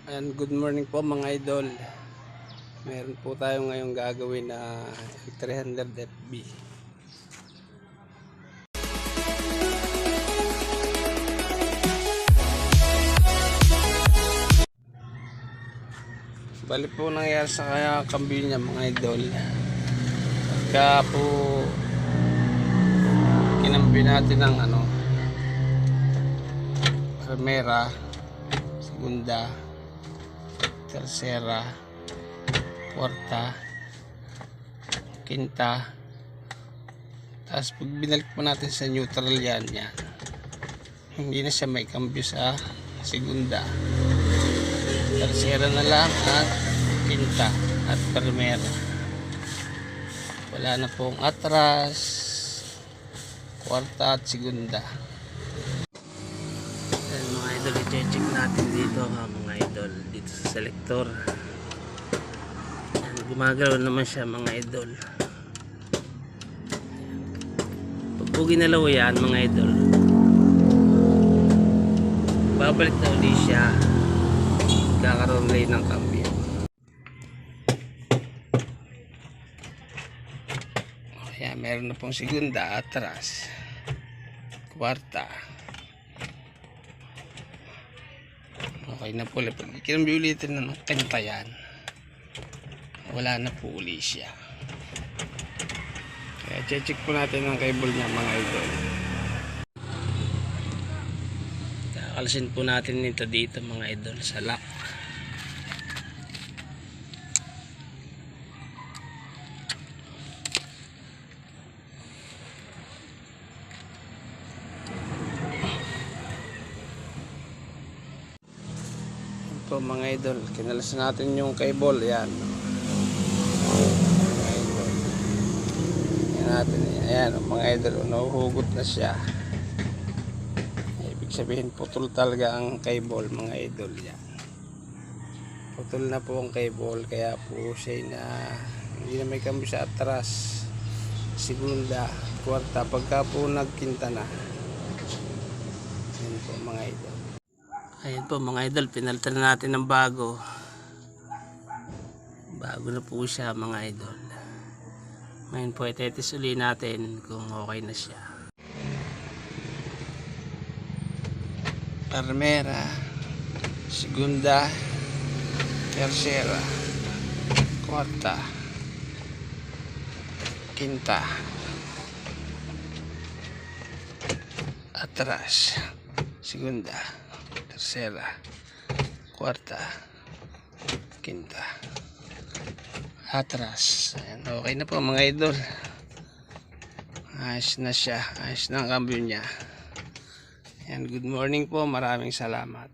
And good morning po mga idol. Meron po tayo ngayong gagawin na 300 FB. Bali po nangyari sa kaya kambyo niya mga idol. Pagka po kinambyo natin ng primera, segunda, tercera, kuwarta, quinta, tapos pag binalik po natin sa neutral yan, hindi na siya may kambyo sa segunda, tercera na lang at quinta at primera. Wala na pong atras, kuwarta at segunda. Mga idol, i-check natin dito mga idol, dito sa selector. Gumagalaw naman siya mga idol. Pag po ginalaw yan mga idol, babalik na ulit siya, kakaroon ulit ng kambyo. Ayan, meron na pong segunda, atras, kuwarta. Okay na po ulit. Pag kinambyo ulitin ng kanta yan, wala na po ulit siya. Kaya check po natin ang cable niya mga idol. Kakalasin po natin ito dito mga idol sa lock. Po mga idol, kinalasan natin yung cable, yan mga idol, yan natin, ayan mga idol, nahuhugot na siya. Ibig sabihin putol talaga ang cable mga idol, yan putol na po ang cable, kaya po siya na hindi na may kambyo sa atras, segunda, kuwarta, pagka po nagkinta na. Yan po mga idol. Ayan po mga idol, pinalitan na natin ng bago. Bago na po siya mga idol. Ngayon po itetes uli natin kung okay na siya. Primera, segunda, tercera, kuwarta, quinta, atras, segunda, tercera, kuwarta, quinta, atras. Ayan, okay na po mga idol. Ayos na siya, ayos na ang kambyo niya. Ayan, good morning po, maraming salamat.